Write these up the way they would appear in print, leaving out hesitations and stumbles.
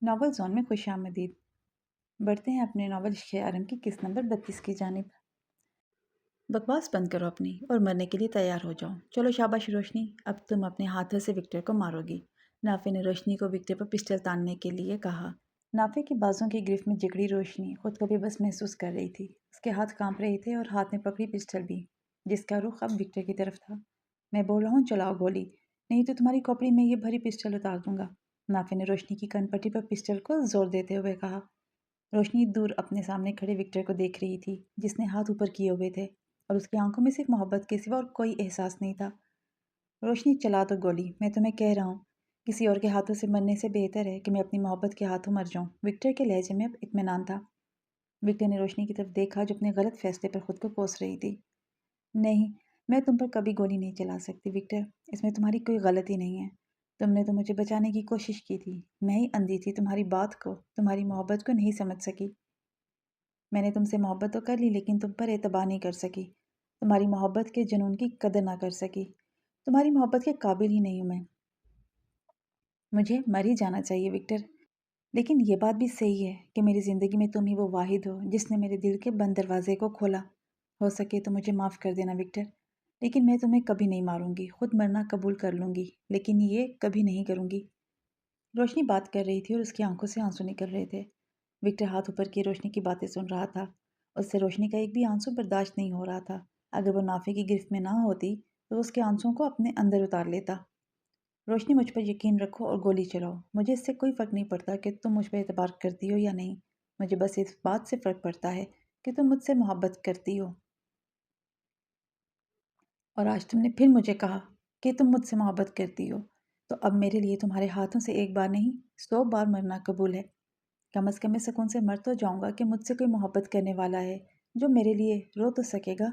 Novel zone میں خوش آمدید۔ بڑھتے ہیں اپنے ناول عشق آرم کی قسط نمبر 32 کی جانب۔ بکواس بند کرو اپنی اور مرنے کے لیے تیار ہو جاؤ۔ چلو شاباش روشنی، اب تم اپنے ہاتھوں سے وکٹر کو مارو گی۔ نافع نے روشنی کو وکٹر پر پسٹل تاننے کے لیے کہا۔ نافع کی بازوں کی گرفت میں جکڑی روشنی خود کو بھی بس محسوس کر رہی تھی۔ اس کے ہاتھ کانپ رہے تھے اور ہاتھ میں پکڑی پسٹل بھی، جس کا رخ اب وکٹر کی طرف تھا۔ میں بول رہا ہوں چلاؤ گولی، نہیں تو تمہاری کھوپڑی میں یہ بھری پسٹل اتار دوں گا۔ نافع نے روشنی کی کن پٹی پر پسٹل کو زور دیتے ہوئے کہا۔ روشنی دور اپنے سامنے کھڑے وکٹر کو دیکھ رہی تھی، جس نے ہاتھ اوپر کیے ہوئے تھے اور اس کی آنکھوں میں صرف محبت کے سوا اور کوئی احساس نہیں تھا۔ روشنی چلا دو گولی، میں تمہیں کہہ رہا ہوں، کسی اور کے ہاتھوں سے مرنے سے بہتر ہے کہ میں اپنی محبت کے ہاتھوں مر جاؤں۔ وکٹر کے لہجے میں اب اطمینان تھا۔ وکٹر نے روشنی کی طرف دیکھا جو اپنے غلط فیصلے پر خود کو کوس رہی تھی۔ نہیں، میں تم پر کبھی گولی نہیں چلا سکتی وکٹر، اس میں تمہاری کوئی غلطی نہیں ہے۔ تم نے تو مجھے بچانے کی کوشش کی تھی، میں ہی اندھی تھی، تمہاری بات کو، تمہاری محبت کو نہیں سمجھ سکی۔ میں نے تم سے محبت تو کر لی لیکن تم پر اعتبار نہیں کر سکی، تمہاری محبت کے جنون کی قدر نہ کر سکی۔ تمہاری محبت کے قابل ہی نہیں ہوں میں۔ مجھے مر ہی جانا چاہیے وکٹر، لیکن یہ بات بھی صحیح ہے کہ میری زندگی میں تم ہی وہ واحد ہو جس نے میرے دل کے بند دروازے کو کھولا۔ ہو سکے تو مجھے معاف کر دینا وکٹر، لیکن میں تمہیں کبھی نہیں ماروں گی، خود مرنا قبول کر لوں گی، لیکن یہ کبھی نہیں کروں گی۔ روشنی بات کر رہی تھی اور اس کی آنکھوں سے آنسو نکل رہے تھے۔ وکٹر ہاتھ اوپر کی روشنی کی باتیں سن رہا تھا۔ اس سے روشنی کا ایک بھی آنسو برداشت نہیں ہو رہا تھا۔ اگر وہ نافع کی گرفت میں نہ ہوتی تو اس کے آنسوؤں کو اپنے اندر اتار لیتا۔ روشنی، مجھ پر یقین رکھو اور گولی چلاؤ، مجھے اس سے کوئی فرق نہیں پڑتا کہ تم مجھ پر اعتبار کرتی ہو یا نہیں، مجھے بس اس بات سے فرق پڑتا ہے کہ تم مجھ سے محبت کرتی ہو۔ اور آج تم نے پھر مجھے کہا کہ تم مجھ سے محبت کرتی ہو، تو اب میرے لیے تمہارے ہاتھوں سے ایک بار نہیں 100 بار مرنا قبول ہے۔ کم از کم میں سکون سے مر تو جاؤں گا کہ مجھ سے کوئی محبت کرنے والا ہے جو میرے لیے رو تو سکے گا۔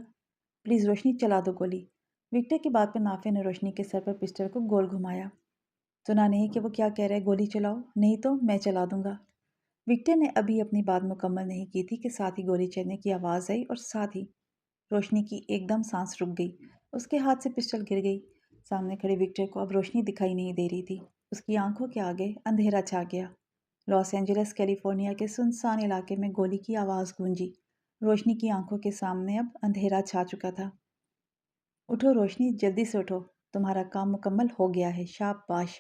پلیز روشنی، چلا دو گولی۔ وکٹر کی بات پر نافع نے روشنی کے سر پر پسٹل کو گول گھمایا۔ سنا نہیں کہ وہ کیا کہہ رہے، گولی چلاؤ، نہیں تو میں چلا دوں گا۔ وکٹر نے ابھی اپنی بات مکمل نہیں کی تھی کہ ساتھ ہی گولی چلنے کی آواز آئی اور ساتھ ہی روشنی کی ایک دم سانس رک گئی، اس کے ہاتھ سے پسٹل گر گئی۔ سامنے کھڑے وکٹر کو اب روشنی دکھائی نہیں دے رہی تھی، اس کی آنکھوں کے آگے اندھیرا چھا گیا۔ لاس اینجلس کیلیفورنیا کے سنسان علاقے میں گولی کی آواز گونجی۔ روشنی کی آنکھوں کے سامنے اب اندھیرا چھا چکا تھا۔ اٹھو روشنی، جلدی سے اٹھو، تمہارا کام مکمل ہو گیا ہے، شاباش،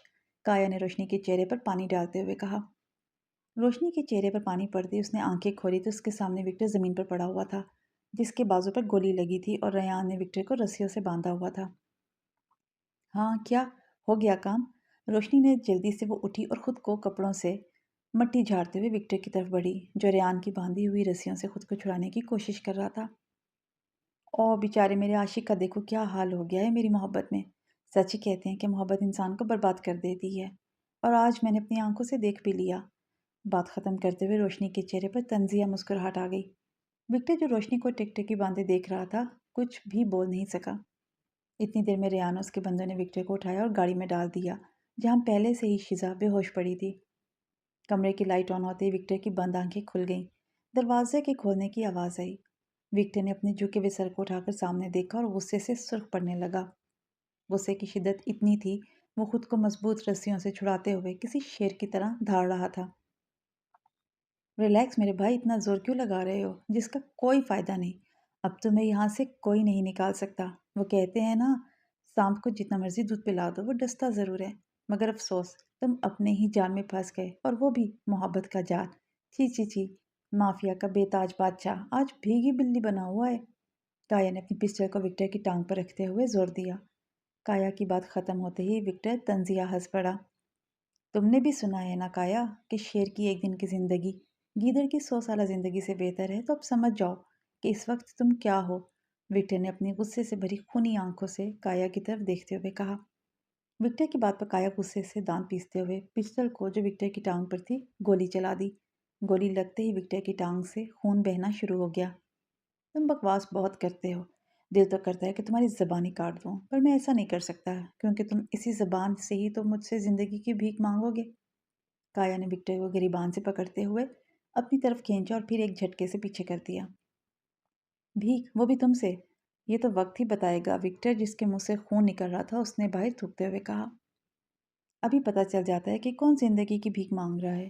کایا نے روشنی کے چہرے پر پانی ڈالتے ہوئے کہا۔ روشنی کے چہرے پر پانی پڑتے اس نے آنکھیں کھولی تو اس کے سامنے وکٹر زمین پر پڑا ہوا تھا، جس کے بازو پر گولی لگی تھی اور ریان نے وکٹر کو رسیوں سے باندھا ہوا تھا۔ ہاں، کیا ہو گیا کام؟ روشنی نے جلدی سے وہ اٹھی اور خود کو کپڑوں سے مٹی جھاڑتے ہوئے وکٹر کی طرف بڑھی، جو ریان کی باندھی ہوئی رسیوں سے خود کو چھڑانے کی کوشش کر رہا تھا۔ او بیچارے میرے عاشق کا دیکھو کیا حال ہو گیا ہے میری محبت میں۔ سچ ہی کہتے ہیں کہ محبت انسان کو برباد کر دیتی ہے، اور آج میں نے اپنی آنکھوں سے دیکھ بھی لیا۔ بات ختم کرتے ہوئے روشنی کے چہرے پر طنزیہ مسکراہٹ آ گئی۔ وکٹر جو روشنی کو ٹکٹکی باندھے دیکھ رہا تھا کچھ بھی بول نہیں سکا۔ اتنی دیر میں ریان اور اس کے بندوں نے وکٹر کو اٹھایا اور گاڑی میں ڈال دیا، جہاں پہلے سے ہی شزا بے ہوش پڑی تھی۔ کمرے کی لائٹ آن ہوتے ہی وکٹر کی بند آنکھیں کھل گئیں۔ دروازے کے کھولنے کی آواز آئی۔ وکٹر نے اپنے جھکے ہوئے سر کو اٹھا کر سامنے دیکھا اور غصے سے سرخ پڑنے لگا۔ غصے کی شدت اتنی تھی وہ خود کو مضبوط رسیوں سے چھڑاتے ہوئے کسی شیر کی طرح دھاڑ رہا تھا۔ ریلیکس میرے بھائی، اتنا زور کیوں لگا رہے ہو جس کا کوئی فائدہ نہیں؟ اب تمہیں یہاں سے کوئی نہیں نکال سکتا۔ وہ کہتے ہیں نا، سانپ کو جتنا مرضی دودھ پلا دو وہ ڈستا ضرور ہے، مگر افسوس تم اپنے ہی جال میں پھنس گئے، اور وہ بھی محبت کا جال۔ چھی چھی چھی، مافیا کا بے تاج بادشاہ آج بھیگی بلی بنا ہوا ہے۔ کایا نے اپنی پسٹل کو وکٹر کی ٹانگ پر رکھتے ہوئے زور دیا۔ کایا کی بات ختم ہوتے ہی وکٹر طنزیہ ہنس پڑا۔ تم نے بھی سنا ہے نا کایا کہ شیر کی ایک دن کی زندگی گیدڑ کی 100 سالہ زندگی سے بہتر ہے، تو اب سمجھ جاؤ کہ اس وقت تم کیا ہو۔ وکٹر نے اپنی غصے سے بھری خونی آنکھوں سے کایا کی طرف دیکھتے ہوئے کہا۔ وکٹر کی بات پر کایا غصے سے دانت پیستے ہوئے پسٹل کو جو وکٹر کی ٹانگ پر تھی گولی چلا دی۔ گولی لگتے ہی وکٹر کی ٹانگ سے خون بہنا شروع ہو گیا۔ تم بکواس بہت کرتے ہو، دل تو کرتا ہے کہ تمہاری زبان ہی کاٹ دوں، پر میں ایسا نہیں کر سکتا کیونکہ تم اسی زبان سے ہی تو مجھ سے زندگی کی بھیک مانگو گے۔ کایا نے وکٹر کو گریبان سے پکڑتے ہوئے اپنی طرف کھینچا اور پھر ایک جھٹکے سے پیچھے کر دیا۔ بھیک؟ وہ بھی تم سے؟ یہ تو وقت ہی بتائے گا، وکٹر جس کے منہ سے خون نکل رہا تھا اس نے باہر تھوکتے ہوئے کہا۔ ابھی پتہ چل جاتا ہے کہ کون زندگی کی بھیک مانگ رہا ہے۔